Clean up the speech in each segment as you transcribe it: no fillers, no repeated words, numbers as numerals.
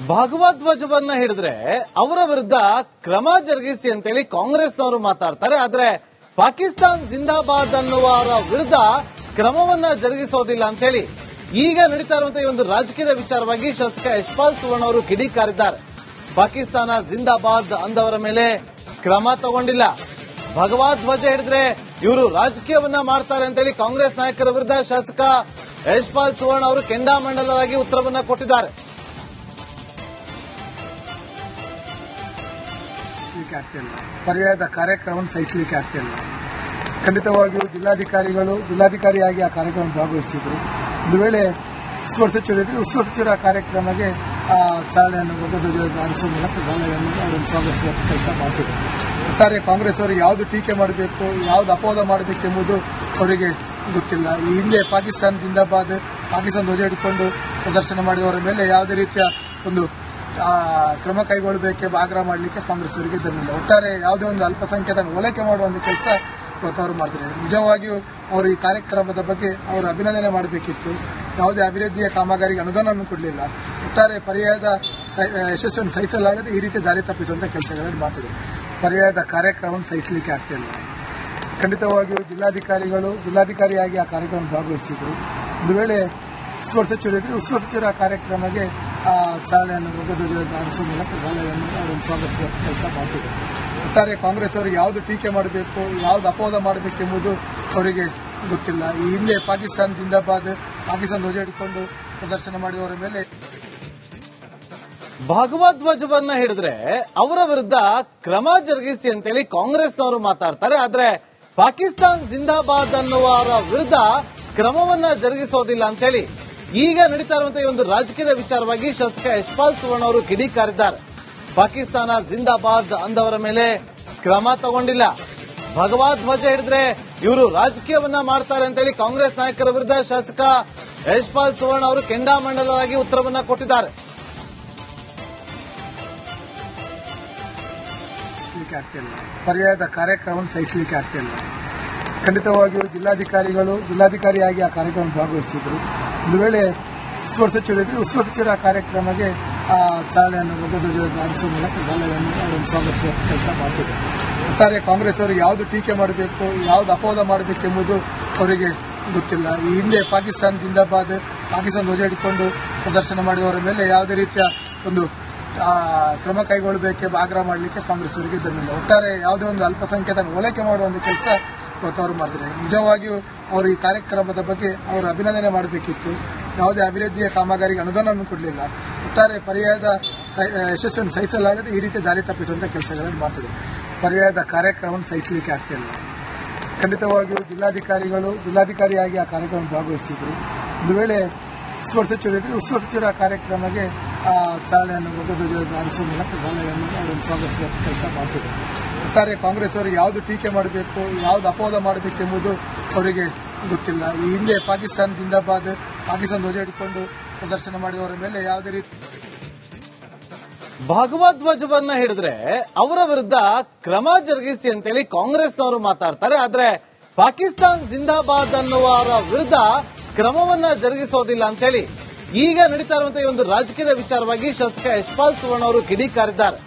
ಭಗವಧ್ವಜವನ್ನ ಹಿಡಿದ್ರೆ ಅವರ ವಿರುದ್ಧ ಕ್ರಮ ಜರುಗಿಸಿ ಅಂತೇಳಿ ಕಾಂಗ್ರೆಸ್ನವರು ಮಾತಾಡ್ತಾರೆ. ಆದ್ರೆ ಪಾಕಿಸ್ತಾನ್ ಜಿಂದಾಬಾದ್ ಅನ್ನುವರ ವಿರುದ್ಧ ಕ್ರಮವನ್ನ ಜರುಗಿಸೋದಿಲ್ಲ ಅಂತ ಹೇಳಿ ಈಗ ನಡೀತಾ ಇರುವಂತಹ ಈ ಒಂದು ರಾಜಕೀಯದ ವಿಚಾರವಾಗಿ ಶಾಸಕ ಯಶ್ಪಾಲ್ ಸುವರ್ಣ ಅವರು ಕಿಡಿಕಾರಿದ್ದಾರೆ. ಪಾಕಿಸ್ತಾನ ಜಿಂದಾಬಾದ್ ಅಂದವರ ಮೇಲೆ ಕ್ರಮ ತಗೊಂಡಿಲ್ಲ, ಭಗವಧ್ವಜ ಹಿಡಿದ್ರೆ ಇವರು ರಾಜಕೀಯವನ್ನ ಮಾಡ್ತಾರೆ ಅಂತೇಳಿ ಕಾಂಗ್ರೆಸ್ ನಾಯಕರ ವಿರುದ್ಧ ಶಾಸಕ ಯಶ್ಪಾಲ್ ಸುವರ್ಣ ಅವರು ಕೆಂಡಾಮಂಡಲರಾಗಿ ಉತ್ತರವನ್ನ ಕೊಟ್ಟಿದ್ದಾರೆ. ಆಗ್ತಿಲ್ಲ, ಪರ್ಯಾಯದ ಕಾರ್ಯಕ್ರಮವನ್ನು ಸಹಿಸಲಿಕ್ಕೆ ಆಗ್ತಿಲ್ಲ. ಖಂಡಿತವಾಗಿಯೂ ಜಿಲ್ಲಾಧಿಕಾರಿಯಾಗಿ ಆ ಕಾರ್ಯಕ್ರಮ ಭಾಗವಹಿಸಿದ್ರು. ಒಂದು ವೇಳೆ ಉಸ್ತುವಾರಿ ಸಚಿವರಿದ್ದರೆ ಉಸ್ತುವಾರಿ ಸಚಿವರ ಕಾರ್ಯಕ್ರಮಕ್ಕೆ ಚಾಲನೆಯನ್ನು ಭಗವಧ್ವಜ ಹಾರಿಸುವ ಮೂಲಕ ಚಾಲನೆಯನ್ನು ಅವರನ್ನು ಸ್ವಾಗತಿಸುವ ಕೆಲಸ ಮಾಡ್ತಿದ್ರು. ಒಟ್ಟಾರೆ ಕಾಂಗ್ರೆಸ್ ಅವರು ಯಾವುದು ಟೀಕೆ ಮಾಡಬೇಕು, ಯಾವುದು ಅಪವಾದ ಮಾಡಬೇಕೆಂಬುದು ಅವರಿಗೆ ಗೊತ್ತಿಲ್ಲ. ಈ ಹಿಂದೆ ಪಾಕಿಸ್ತಾನ ಜಿಂದಾಬಾದ್, ಪಾಕಿಸ್ತಾನ ಧ್ವಜ ಹಿಡಿಕೊಂಡು ಪ್ರದರ್ಶನ ಮಾಡಿದವರ ಮೇಲೆ ಯಾವುದೇ ರೀತಿಯ ಒಂದು ಕ್ರಮ ಕೈಗೊಳ್ಳಬೇಕೆಂಬ ಆಗ್ರಹ ಮಾಡಲಿಕ್ಕೆ ಕಾಂಗ್ರೆಸ್ ಅವರಿಗೆ ಇದ್ದಿಲ್ಲ. ಒಟ್ಟಾರೆ ಯಾವುದೇ ಒಂದು ಅಲ್ಪಸಂಖ್ಯಾತ ಓಲೈಕೆ ಮಾಡುವ ಒಂದು ಕೆಲಸ ಇವತ್ತು ಅವರು ಮಾಡ್ತಾರೆ. ನಿಜವಾಗಿಯೂ ಅವರು ಈ ಕಾರ್ಯಕ್ರಮದ ಬಗ್ಗೆ ಅವರು ಅಭಿನಂದನೆ ಮಾಡಬೇಕಿತ್ತು. ಯಾವುದೇ ಅಭಿವೃದ್ಧಿಯ ಕಾಮಗಾರಿಗೆ ಅನುದಾನವನ್ನು ಕೊಡಲಿಲ್ಲ. ಒಟ್ಟಾರೆ ಪರ್ಯಾಯದ ಯಶಸ್ಸನ್ನು ಸಹಿಸಲಾಗದೆ ಈ ರೀತಿ ದಾರಿ ತಪ್ಪಿಸುವಂಥ ಕೆಲಸಗಳನ್ನು ಮಾಡ್ತಿದೆ. ಪರ್ಯಾಯದ ಕಾರ್ಯಕ್ರಮವನ್ನು ಸಹಿಸಲಿಕ್ಕೆ ಆಗ್ತಿಲ್ಲ. ಖಂಡಿತವಾಗಿಯೂ ಜಿಲ್ಲಾಧಿಕಾರಿಯಾಗಿ ಆ ಕಾರ್ಯಕ್ರಮ ಭಾಗವಹಿಸಿದ್ರು. ಒಂದು ವೇಳೆ ಉಸ್ತುವಾರಿ ಸಚಿವರಿದ್ದರೆ ಉಸ್ತುವಾರಿ ಸಚಿವರ ಕಾರ್ಯಕ್ರಮಕ್ಕೆ ಚಾಲನೆಯನ್ನು ಭಗವಧ್ವಜ ಹಾರಿಸುವ ಮೂಲಕ ಚಾಲನೆಯನ್ನು ಅವರನ್ನು ಸ್ವಾಗತಿಸುವ ಕೆಲಸ ಮಾಡ್ತಿದ್ರು. ಒಟ್ಟಾರೆ ಕಾಂಗ್ರೆಸ್ ಅವರು ಯಾವುದು ಟೀಕೆ ಮಾಡಬೇಕು, ಯಾವುದು ಅಪವಾದ ಮಾಡಬೇಕೆಂಬುದು ಅವರಿಗೆ ಗೊತ್ತಿಲ್ಲ. ಈ ಹಿಂದೆ ಪಾಕಿಸ್ತಾನ ಜಿಂದಾಬಾದ್, ಪಾಕಿಸ್ತಾನ ಧ್ವಜ ಹಿಡಿಕೊಂಡು ಪ್ರದರ್ಶನ ಮಾಡಿದವರ ಮೇಲೆ ಭಗವಧ್ವಜವನ್ನ ಹಿಡಿದ್ರೆ ಅವರ ವಿರುದ್ಧ ಕ್ರಮ ಜರುಗಿಸಿ ಅಂತೇಳಿ ಕಾಂಗ್ರೆಸ್ನವರು ಮಾತಾಡ್ತಾರೆ. ಆದ್ರೆ ಪಾಕಿಸ್ತಾನ್ ಜಿಂದಾಬಾದ್ ಅನ್ನುವರ ವಿರುದ್ಧ ಕ್ರಮವನ್ನ ಜರುಗಿಸೋದಿಲ್ಲ ಅಂತ ಹೇಳಿ ಈಗ ನಡೀತಾ ಇರುವಂತಹ ಈ ಒಂದು ರಾಜಕೀಯದ ವಿಚಾರವಾಗಿ ಶಾಸಕ ಯಶ್ಪಾಲ್ ಸುವರ್ಣ ಅವರು ಕಿಡಿಕಾರಿದ್ದಾರೆ. ಪಾಕಿಸ್ತಾನ ಜಿಂದಾಬಾದ್ ಅಂದವರ ಮೇಲೆ ಕ್ರಮ ತಗೊಂಡಿಲ್ಲ, ಭಗವಧ್ವಜ ಹಿಡಿದ್ರೆ ಇವರು ರಾಜಕೀಯವನ್ನ ಮಾಡ್ತಾರೆ ಅಂತೇಳಿ ಕಾಂಗ್ರೆಸ್ ನಾಯಕರ ವಿರುದ್ಧ ಶಾಸಕ ಯಶ್ಪಾಲ್ ಸುವರ್ಣ ಅವರು ಕೆಂಡಾಮಂಡಲರಾಗಿ ಉತ್ತರವನ್ನ ಕೊಟ್ಟಿದ್ದಾರೆ. ಆಗ್ತಿಲ್ಲ, ಪರ್ಯಾಯದ ಕಾರ್ಯಕ್ರಮವನ್ನು ಸಹಿಸಲಿಕ್ಕೆ ಆಗ್ತಿಲ್ಲ. ಖಂಡಿತವಾಗಿಯೂ ಜಿಲ್ಲಾಧಿಕಾರಿಯಾಗಿ ಆ ಕಾರ್ಯಕ್ರಮ ಭಾಗವಹಿಸಿದ್ರು. ಒಂದು ವೇಳೆ ಉಸ್ತುವಾರಿ ಸಚಿವರಿದ್ದರೆ ಉಸ್ತುವಾರಿ ಸಚಿವರ ಕಾರ್ಯಕ್ರಮಕ್ಕೆ ಚಾಲನೆಯನ್ನು ಭಗವಧ್ವಜ ಹಾರಿಸುವ ಮೂಲಕ ಚಾಲನೆಯನ್ನು ಅವರನ್ನು ಸ್ವಾಗತಿಸುವ ಕೆಲಸ ಮಾಡ್ತಿದ್ರು. ಒಟ್ಟಾರೆ ಕಾಂಗ್ರೆಸ್ ಅವರು ಯಾವುದು ಟೀಕೆ ಮಾಡಬೇಕು, ಯಾವುದು ಅಪವಾದ ಮಾಡಬೇಕೆಂಬುದು ಅವರಿಗೆ ಗೊತ್ತಿಲ್ಲ. ಈ ಹಿಂದೆ ಪಾಕಿಸ್ತಾನ ಜಿಂದಾಬಾದ್, ಪಾಕಿಸ್ತಾನ ಧ್ವಜ ಹಿಡಿಕೊಂಡು ಪ್ರದರ್ಶನ ಮಾಡಿದವರ ಮೇಲೆ ಯಾವುದೇ ರೀತಿಯ ಒಂದು ಕ್ರಮ ಕೈಗೊಳ್ಳಬೇಕೆಂಬ ಆಗ್ರಹ ಮಾಡಲಿಕ್ಕೆ ಕಾಂಗ್ರೆಸ್ ಅವರಿಗೆ ಇದ್ದಿಲ್ಲ. ಒಟ್ಟಾರೆ ಯಾವುದೇ ಒಂದು ಅಲ್ಪಸಂಖ್ಯಾತ ಓಲೈಕೆ ಮಾಡುವ ಒಂದು ಕೆಲಸ ಇವತ್ತು ಅವರು ಮಾಡ್ತಾರೆ. ನಿಜವಾಗಿಯೂ ಅವರು ಈ ಕಾರ್ಯಕ್ರಮದ ಬಗ್ಗೆ ಅವರು ಅಭಿನಂದನೆ ಮಾಡಬೇಕಿತ್ತು. ಯಾವುದೇ ಅಭಿವೃದ್ಧಿಯ ಕಾಮಗಾರಿಗೆ ಅನುದಾನವನ್ನು ಕೊಡಲಿಲ್ಲ. ಒಟ್ಟಾರೆ ಪರ್ಯಾಯದ ಯಶಸ್ಸನ್ನು ಸಹಿಸಲಾಗದೆ ಈ ರೀತಿ ದಾರಿ ತಪ್ಪಿಸುವಂಥ ಕೆಲಸಗಳನ್ನು ಮಾಡ್ತಿದೆ. ಪರ್ಯಾಯದ ಕಾರ್ಯಕ್ರಮವನ್ನು ಸಹಿಸಲಿಕ್ಕೆ ಆಗ್ತಿಲ್ಲ. ಖಂಡಿತವಾಗಿಯೂ ಜಿಲ್ಲಾಧಿಕಾರಿಯಾಗಿ ಆ ಕಾರ್ಯಕ್ರಮ ಭಾಗವಹಿಸಿದ್ರು. ಒಂದು ವೇಳೆ ಉಸ್ತುವಾರಿ ಸಚಿವರಿದ್ದರೆ ಉಸ್ತುವಾರಿ ಸಚಿವರ ಕಾರ್ಯಕ್ರಮಕ್ಕೆ ಚಾಲನೆಯನ್ನು ಭಗವಧ್ವಜ ಹಾರಿಸುವ ಮೂಲಕ ಚಾಲನೆಯನ್ನು ಅವರನ್ನು ಸ್ವಾಗತಿಸುವ ಕೆಲಸ ಮಾಡ್ತಿದ್ರು. ಒಟ್ಟಾರೆ ಕಾಂಗ್ರೆಸ್ ಅವರು ಯಾವುದು ಟೀಕೆ ಮಾಡಬೇಕು, ಯಾವುದು ಅಪವಾದ ಮಾಡಬೇಕೆಂಬುದು ಅವರಿಗೆ ಗೊತ್ತಿಲ್ಲ. ಈ ಹಿಂದೆ ಪಾಕಿಸ್ತಾನ ಜಿಂದಾಬಾದ್, ಪಾಕಿಸ್ತಾನ ಧ್ವಜ ಹಿಡಿಕೊಂಡು ಪ್ರದರ್ಶನ ಮಾಡಿದವರ ಮೇಲೆ ಯಾವುದೇ ರೀತಿ ಭಗವಧ್ವಜವನ್ನ ಹಿಡಿದ್ರೆ ಅವರ ವಿರುದ್ಧ ಕ್ರಮ ಜರುಗಿಸಿ ಅಂತೇಳಿ ಕಾಂಗ್ರೆಸ್ನವರು ಮಾತಾಡ್ತಾರೆ. ಆದ್ರೆ ಪಾಕಿಸ್ತಾನ್ ಜಿಂದಾಬಾದ್ ಅನ್ನುವರ ವಿರುದ್ಧ ಕ್ರಮವನ್ನ ಜರುಗಿಸೋದಿಲ್ಲ ಅಂತ ಹೇಳಿ ಈಗ ನಡೀತಾ ಇರುವಂತಹ ಈ ಒಂದು ರಾಜಕೀಯದ ವಿಚಾರವಾಗಿ ಶಾಸಕ ಯಶ್ಪಾಲ್ ಸುವರ್ಣ ಅವರು ಕಿಡಿಕಾರಿದ್ದಾರೆ.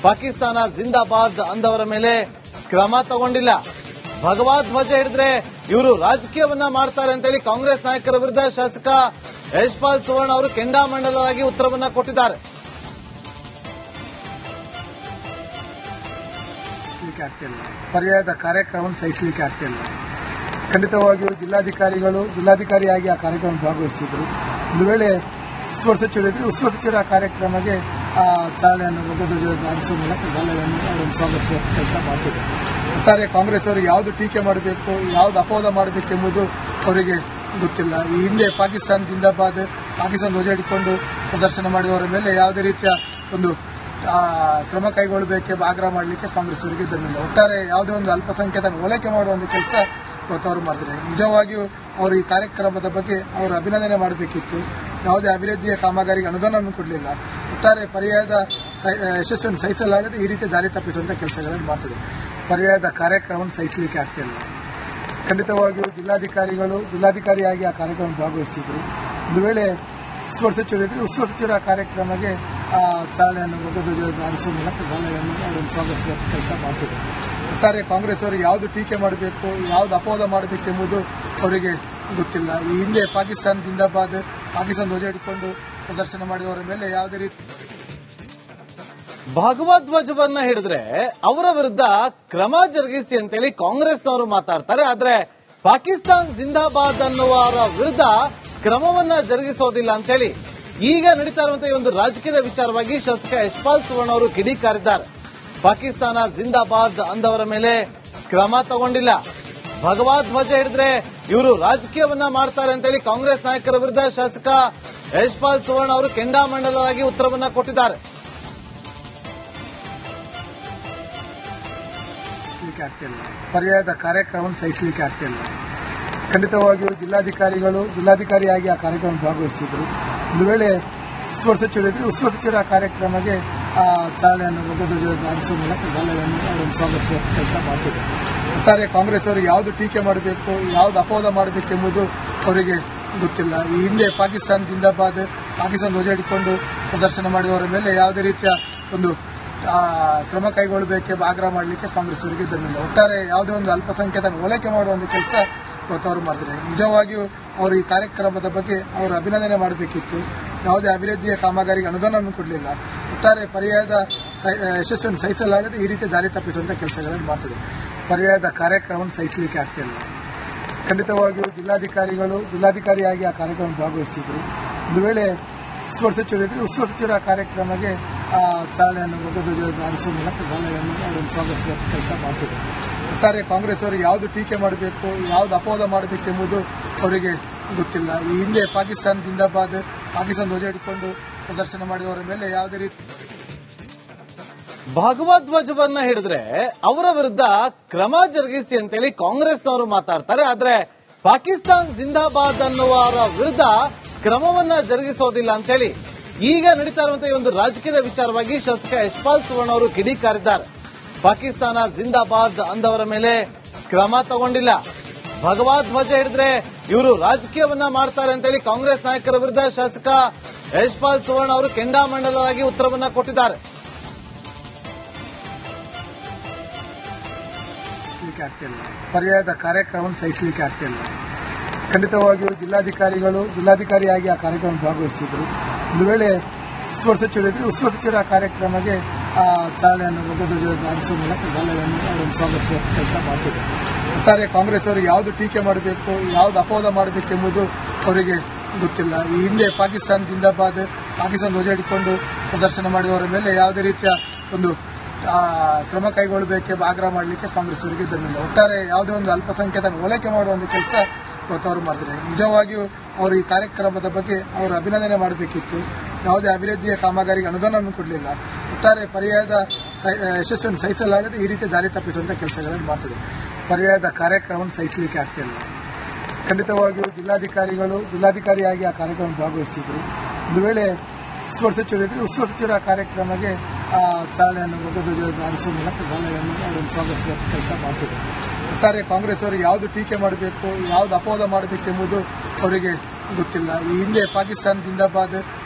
ಪಾಕಿಸ್ತಾನ ಜಿಂದಾಬಾದ್ ಅಂದವರ ಮೇಲೆ ಕ್ರಮ ತಗೊಂಡಿಲ್ಲ, ಭಗವಧ್ವಜ ಹಿಡಿದ್ರೆ ಇವರು ರಾಜಕೀಯವನ್ನ ಮಾಡ್ತಾರೆ ಅಂತೇಳಿ ಕಾಂಗ್ರೆಸ್ ನಾಯಕರ ವಿರುದ್ಧ ಶಾಸಕ ಯಶ್ಪಾಲ್ ಸುವರ್ಣ ಅವರು ಕೆಂಡಾಮಂಡಲರಾಗಿ ಉತ್ತರವನ್ನ ಕೊಟ್ಟಿದ್ದಾರೆ. ಆಗ್ತಿಲ್ಲ, ಪರ್ಯಾಯದ ಕಾರ್ಯಕ್ರಮವನ್ನು ಸಹಿಸಲಿಕ್ಕೆ ಆಗ್ತಿಲ್ಲ. ಖಂಡಿತವಾಗಿಯೂ ಜಿಲ್ಲಾಧಿಕಾರಿಯಾಗಿ ಆ ಕಾರ್ಯಕ್ರಮ ಭಾಗವಹಿಸಿದ್ರು. ಒಂದು ವೇಳೆ ಉಸ್ತುವಾರಿ ಸಚಿವರಿದ್ದರೆ ಉಸ್ತುವಾರಿ ಸಚಿವರ ಕಾರ್ಯಕ್ರಮಕ್ಕೆ ಚಾಲನೆಯನ್ನು ಭಗವಧ್ವಜ ಹಾರಿಸುವ ಮೂಲಕ ಚಾಲನೆಯನ್ನು ಅವರನ್ನು ಸ್ವಾಗತಿಸುವ ಕೆಲಸ ಮಾಡ್ತಿದ್ರು. ಒಟ್ಟಾರೆ ಕಾಂಗ್ರೆಸ್ ಅವರು ಯಾವುದು ಟೀಕೆ ಮಾಡಬೇಕು, ಯಾವುದು ಅಪವಾದ ಮಾಡಬೇಕೆಂಬುದು ಅವರಿಗೆ ಗೊತ್ತಿಲ್ಲ. ಈ ಹಿಂದೆ ಪಾಕಿಸ್ತಾನ ಜಿಂದಾಬಾದ್, ಪಾಕಿಸ್ತಾನ ಧ್ವಜ ಹಿಡಿಕೊಂಡು ಪ್ರದರ್ಶನ ಮಾಡಿದವರ ಮೇಲೆ ಯಾವುದೇ ರೀತಿಯ ಒಂದು ಕ್ರಮ ಕೈಗೊಳ್ಳಬೇಕೆಂಬ ಆಗ್ರಹ ಮಾಡಲಿಕ್ಕೆ ಕಾಂಗ್ರೆಸ್ ಅವರಿಗೆ ಇದ್ದಿಲ್ಲ. ಒಟ್ಟಾರೆ ಯಾವುದೇ ಒಂದು ಅಲ್ಪಸಂಖ್ಯಾತ ಓಲೈಕೆ ಮಾಡುವ ಒಂದು ಕೆಲಸ ಇವತ್ತು ಅವರು ಮಾಡ್ತಾರೆ. ನಿಜವಾಗಿಯೂ ಅವರು ಈ ಕಾರ್ಯಕ್ರಮದ ಬಗ್ಗೆ ಅವರು ಅಭಿನಂದನೆ ಮಾಡಬೇಕಿತ್ತು. ಯಾವುದೇ ಅಭಿವೃದ್ಧಿಯ ಕಾಮಗಾರಿಗೆ ಅನುದಾನವನ್ನು ಕೊಡಲಿಲ್ಲ. ಒಟ್ಟಾರೆ ಪರ್ಯಾಯದ ಯಶಸ್ಸನ್ನು ಸಹಿಸಲಾಗದೆ ಈ ರೀತಿ ದಾರಿ ತಪ್ಪಿಸುವಂಥ ಕೆಲಸಗಳನ್ನು ಮಾಡ್ತಿದೆ. ಪರ್ಯಾಯದ ಕಾರ್ಯಕ್ರಮವನ್ನು ಸಹಿಸಲಿಕ್ಕೆ ಆಗ್ತಿಲ್ಲ. ಖಂಡಿತವಾಗಿಯೂ ಜಿಲ್ಲಾಧಿಕಾರಿಯಾಗಿ ಆ ಕಾರ್ಯಕ್ರಮ ಭಾಗವಹಿಸಿದ್ರು. ಒಂದು ವೇಳೆ ಉಸ್ತುವಾರಿ ಸಚಿವರಿದ್ದರೆ ಉಸ್ತುವಾರಿ ಸಚಿವರ ಕಾರ್ಯಕ್ರಮಕ್ಕೆ ಚಾಲನೆಯನ್ನು ಧ್ವಜವನ್ನು ಹಾರಿಸುವ ಮೂಲಕ ಚಾಲನೆಯನ್ನು ಅವರನ್ನು ಸ್ವಾಗತಿಸುವ ಕೆಲಸ ಮಾಡ್ತಿದ್ದಾರೆ. ಒಟ್ಟಾರೆ ಕಾಂಗ್ರೆಸ್ ಅವರು ಯಾವುದು ಟೀಕೆ ಮಾಡಬೇಕು, ಯಾವುದು ಅಪವಾದ ಮಾಡಬೇಕೆಂಬುದು ಅವರಿಗೆ ಗೊತ್ತಿಲ್ಲ. ಈ ಹಿಂದೆ ಪಾಕಿಸ್ತಾನ ಜಿಂದಾಬಾದ್, ಪಾಕಿಸ್ತಾನ ಧ್ವಜ ಹಿಡ್ಕೊಂಡು ಪ್ರದರ್ಶನ ಮಾಡಿದವರ ಮೇಲೆ ಯಾವುದೇ ರೀತಿ ಭಗವಧ್ವಜವನ್ನ ಹಿಡಿದ್ರೆ ಅವರ ವಿರುದ್ಧ ಕ್ರಮ ಜರುಗಿಸಿ ಅಂತೇಳಿ ಕಾಂಗ್ರೆಸ್ನವರು ಮಾತಾಡ್ತಾರೆ. ಆದ್ರೆ ಪಾಕಿಸ್ತಾನ್ ಜಿಂದಾಬಾದ್ ಅನ್ನುವರ ವಿರುದ್ಧ ಕ್ರಮವನ್ನ ಜರುಗಿಸೋದಿಲ್ಲ ಅಂತೇಳಿ ಈಗ ನಡೀತಾ ಇರುವಂತಹ ಈ ಒಂದು ರಾಜಕೀಯದ ವಿಚಾರವಾಗಿ ಶಾಸಕ ಯಶ್ಪಾಲ್ ಸುವರ್ಣ ಅವರು ಕಿಡಿಕಾರಿದ್ದಾರೆ. ಪಾಕಿಸ್ತಾನ ಜಿಂದಾಬಾದ್ ಅಂದವರ ಮೇಲೆ ಕ್ರಮ ತಗೊಂಡಿಲ್ಲ, ಭಗವಧ್ವಜ ಹಿಡಿದ್ರೆ ಇವರು ರಾಜಕೀಯವನ್ನ ಮಾಡ್ತಾರೆ ಅಂತೇಳಿ ಕಾಂಗ್ರೆಸ್ ನಾಯಕರ ವಿರುದ್ಧ ಶಾಸಕ ಯಶ್ಪಾಲ್ ಸುವರ್ಣ ಅವರು ಕೆಂಡಾಮಂಡಲರಾಗಿ ಉತ್ತರವನ್ನ ಕೊಟ್ಟಿದ್ದಾರೆ. ಆಗ್ತಿಲ್ಲ, ಪರ್ಯಾಯದ ಕಾರ್ಯಕ್ರಮವನ್ನು ಸಹಿಸಲಿಕ್ಕೆ ಆಗ್ತಿಲ್ಲ. ಖಂಡಿತವಾಗಿಯೂ ಜಿಲ್ಲಾಧಿಕಾರಿಯಾಗಿ ಆ ಕಾರ್ಯಕ್ರಮ ಭಾಗವಹಿಸಿದ್ರು. ಒಂದು ವೇಳೆ ಉಸ್ತುವಾರಿ ಸಚಿವರಿದ್ದರೆ ಉಸ್ತುವಾರಿ ಸಚಿವರ ಕಾರ್ಯಕ್ರಮಕ್ಕೆ ಚಾಲನೆಯನ್ನು ಧ್ವಜವನ್ನು ಹಾರಿಸುವ ಮೂಲಕ ಚಾಲನೆಯನ್ನು ಅವರನ್ನು ಸ್ವಾಗತಿಸುವ ಕೆಲಸ ಮಾಡ್ತಿದ್ದಾರೆ. ಒಟ್ಟಾರೆ ಕಾಂಗ್ರೆಸ್ ಅವರು ಯಾವುದು ಟೀಕೆ ಮಾಡಬೇಕು, ಯಾವುದು ಅಪವಾದ ಮಾಡಬೇಕೆಂಬುದು ಅವರಿಗೆ ಗೊತ್ತಿಲ್ಲ. ಈ ಹಿಂದೆ ಪಾಕಿಸ್ತಾನ ಜಿಂದಾಬಾದ್, ಪಾಕಿಸ್ತಾನ ಧ್ವಜ ಹಿಡ್ಕೊಂಡು ಪ್ರದರ್ಶನ ಮಾಡಿದವರ ಮೇಲೆ ಯಾವುದೇ ರೀತಿಯ ಒಂದು ಕ್ರಮ ಕೈಗೊಳ್ಳಬೇಕೆಂಬ ಆಗ್ರಹ ಮಾಡಲಿಕ್ಕೆ ಕಾಂಗ್ರೆಸ್ ಅವರಿಗೆ ಇದ್ದಮಿಲ್ಲ. ಒಟ್ಟಾರೆ ಯಾವುದೇ ಒಂದು ಅಲ್ಪಸಂಖ್ಯಾತ ಓಲೈಕೆ ಮಾಡುವ ಒಂದು ಕೆಲಸ ಇವತ್ತು ಅವರು ಮಾಡಿದ್ದಾರೆ. ನಿಜವಾಗಿಯೂ ಅವರು ಈ ಕಾರ್ಯಕ್ರಮದ ಬಗ್ಗೆ ಅವರು ಅಭಿನಂದನೆ ಮಾಡಬೇಕಿತ್ತು. ಯಾವುದೇ ಅಭಿವೃದ್ಧಿಯ ಕಾಮಗಾರಿಗೆ ಅನುದಾನವನ್ನು ಕೊಡಲಿಲ್ಲ. ಒಟ್ಟಾರೆ ಪರ್ಯಾಯದ ಯಶಸ್ಸನ್ನು ಸಹಿಸಲಾಗದೆ ಈ ರೀತಿ ದಾರಿ ತಪ್ಪಿಸುವಂಥ ಕೆಲಸಗಳನ್ನು ಮಾಡ್ತಿದೆ. ಪರ್ಯಾಯದ ಕಾರ್ಯಕ್ರಮವನ್ನು ಸಹಿಸಲಿಕ್ಕೆ ಆಗ್ತಿಲ್ಲ. ಖಂಡಿತವಾಗಿಯೂ ಜಿಲ್ಲಾಧಿಕಾರಿಯಾಗಿ ಆ ಕಾರ್ಯಕ್ರಮ ಭಾಗವಹಿಸಿದ್ರು. ಒಂದು ವೇಳೆ ಉಸ್ತುವಾರಿ ಸಚಿವರಿದ್ದರೆ ಉಸ್ತುವಾರಿ ಸಚಿವರ ಕಾರ್ಯಕ್ರಮಕ್ಕೆ ಚಾಲನೆಯನ್ನು ಧ್ವಜವನ್ನು ಹಾರಿಸುವ ಮೂಲಕ ಚಾಲನೆಯನ್ನು ಅವರನ್ನು ಸ್ವಾಗತಿಸುವ ಕೆಲಸ ಮಾಡ್ತಿದ್ದಾರೆ. ಒಟ್ಟಾರೆ ಕಾಂಗ್ರೆಸ್ ಅವರು ಯಾವುದು ಟೀಕೆ ಮಾಡಬೇಕು, ಯಾವುದು ಅಪವಾದ ಮಾಡಬೇಕೆಂಬುದು ಅವರಿಗೆ ಗೊತ್ತಿಲ್ಲ. ಈ ಹಿಂದೆ ಪಾಕಿಸ್ತಾನ ಜಿಂದಾಬಾದ್, ಪಾಕಿಸ್ತಾನ ಧ್ವಜ ಹಿಡ್ಕೊಂಡು ಪ್ರದರ್ಶನ ಮಾಡಿದವರ ಮೇಲೆ ಯಾವುದೇ ರೀತಿ ಭಗವಧ್ವಜವನ್ನ ಹಿಡಿದ್ರೆ ಅವರ ವಿರುದ್ಧ ಕ್ರಮ ಜರುಗಿಸಿ ಅಂತೇಳಿ ಕಾಂಗ್ರೆಸ್ನವರು ಮಾತಾಡ್ತಾರೆ. ಆದ್ರೆ ಪಾಕಿಸ್ತಾನ್ ಜಿಂದಾಬಾದ್ ಅನ್ನುವರ ವಿರುದ್ಧ ಕ್ರಮವನ್ನ ಜರುಗಿಸೋದಿಲ್ಲ ಅಂತೇಳಿ ಈಗ ನಡೀತಾ ಇರುವಂತಹ ಈ ಒಂದು ರಾಜಕೀಯದ ವಿಚಾರವಾಗಿ ಶಾಸಕ ಯಶ್ಪಾಲ್ ಸುವರ್ಣ ಅವರು ಕಿಡಿಕಾರಿದ್ದಾರೆ. ಪಾಕಿಸ್ತಾನ ಜಿಂದಾಬಾದ್ ಅಂದವರ ಮೇಲೆ ಕ್ರಮ ತಗೊಂಡಿಲ್ಲ, ಭಗವಧ್ವಜ ಹಿಡಿದ್ರೆ ಇವರು ರಾಜಕೀಯವನ್ನ ಮಾಡ್ತಾರೆ ಅಂತೇಳಿ ಕಾಂಗ್ರೆಸ್ ನಾಯಕರ ವಿರುದ್ಧ ಶಾಸಕ ಯಶ್ಪಾಲ್ ಸುವರ್ಣ ಅವರು ಕೆಂಡಾಮಂಡಲರಾಗಿ ಉತ್ತರವನ್ನ ಕೊಟ್ಟಿದ್ದಾರೆ. ಆಗ್ತಿಲ್ಲ, ಪರ್ಯಾಯದ ಕಾರ್ಯಕ್ರಮವನ್ನು ಸಹಿಸಲಿಕ್ಕೆ ಆಗ್ತಿಲ್ಲ. ಖಂಡಿತವಾಗಿಯೂ ಜಿಲ್ಲಾಧಿಕಾರಿಯಾಗಿ ಆ ಕಾರ್ಯಕ್ರಮ ಭಾಗವಹಿಸಿದ್ರು. ಒಂದು ವೇಳೆ ಉಸ್ತುವಾರಿ ಸಚಿವರಿದ್ದರೆ ಉಸ್ತುವಾರಿ ಸಚಿವರ ಕಾರ್ಯಕ್ರಮಕ್ಕೆ ಚಾಲನೆಯನ್ನು ಧ್ವಜವನ್ನು ಹಾರಿಸುವ ಮೂಲಕ ಚಾಲನೆಯನ್ನು ಅವರನ್ನು ಸ್ವಾಗತಿಸುವ ಕೆಲಸ ಮಾಡ್ತಿದ್ದಾರೆ. ಒಟ್ಟಾರೆ ಕಾಂಗ್ರೆಸ್ ಅವರು ಯಾವುದು ಟೀಕೆ ಮಾಡಬೇಕು, ಯಾವುದು ಅಪವಾದ ಮಾಡಬೇಕೆಂಬುದು ಅವರಿಗೆ ಗೊತ್ತಿಲ್ಲ. ಈ ಹಿಂದೆ ಪಾಕಿಸ್ತಾನ ಜಿಂದಾಬಾದ್, ಪಾಕಿಸ್ತಾನ ಧ್ವಜ ಹಿಡ್ಕೊಂಡು ಪ್ರದರ್ಶನ ಮಾಡಿದವರ ಮೇಲೆ ಯಾವುದೇ ರೀತಿಯ ಒಂದು ಕ್ರಮ ಕೈಗೊಳ್ಳಬೇಕೆಂಬ ಆಗ್ರಹ ಮಾಡಲಿಕ್ಕೆ ಕಾಂಗ್ರೆಸ್ ಅವರಿಗೆ ಇದ್ದಮಿಲ್ಲ. ಒಟ್ಟಾರೆ ಯಾವುದೇ ಒಂದು ಅಲ್ಪಸಂಖ್ಯಾತ ಓಲೈಕೆ ಮಾಡುವ ಒಂದು ಕೆಲಸ ಇವತ್ತು ಅವರು ಮಾಡಿದ್ದಾರೆ. ನಿಜವಾಗಿಯೂ ಅವರು ಈ ಕಾರ್ಯಕ್ರಮದ ಬಗ್ಗೆ ಅವರು ಅಭಿನಂದನೆ ಮಾಡಬೇಕಿತ್ತು. ಯಾವುದೇ ಅಭಿವೃದ್ಧಿಯ ಕಾಮಗಾರಿಗೆ ಅನುದಾನವನ್ನು ಕೊಡಲಿಲ್ಲ. ಒಟ್ಟಾರೆ ಪರ್ಯಾಯದ ಯಶಸ್ಸನ್ನು ಸಹಿಸಲಾಗದೆ ಈ ರೀತಿ ದಾರಿ ತಪ್ಪಿಸುವಂಥ ಕೆಲಸಗಳನ್ನು ಮಾಡ್ತಿದೆ. ಪರ್ಯಾಯದ ಕಾರ್ಯಕ್ರಮವನ್ನು ಸಹಿಸಲಿಕ್ಕೆ ಆಗ್ತಿಲ್ಲ. ಖಂಡಿತವಾಗಿಯೂ ಜಿಲ್ಲಾಧಿಕಾರಿಯಾಗಿ ಆ ಕಾರ್ಯಕ್ರಮ ಭಾಗವಹಿಸಿದ್ರು. ಒಂದು ವೇಳೆ ಉಸ್ತುವಾರಿ ಸಚಿವರಿದ್ದರೆ ಉಸ್ತುವಾರಿ ಸಚಿವರ ಕಾರ್ಯಕ್ರಮಕ್ಕೆ ಚಾಲನೆಯನ್ನು ಧ್ವಜವನ್ನು ಹಾರಿಸುವ ಮೂಲಕ ಚಾಲನೆಯನ್ನು ಅವರನ್ನು ಸ್ವಾಗತಿಸುವ ಕೆಲಸ ಮಾಡ್ತಿದ್ದಾರೆ. ಒಟ್ಟಾರೆ ಕಾಂಗ್ರೆಸ್ ಅವರು ಯಾವುದು ಟೀಕೆ ಮಾಡಬೇಕು, ಯಾವುದು ಅಪವಾದ ಮಾಡಬೇಕೆಂಬುದು ಅವರಿಗೆ ಗೊತ್ತಿಲ್ಲ. ಈ ಹಿಂದೆ ಪಾಕಿಸ್ತಾನ ಜಿಂದಾಬಾದ್,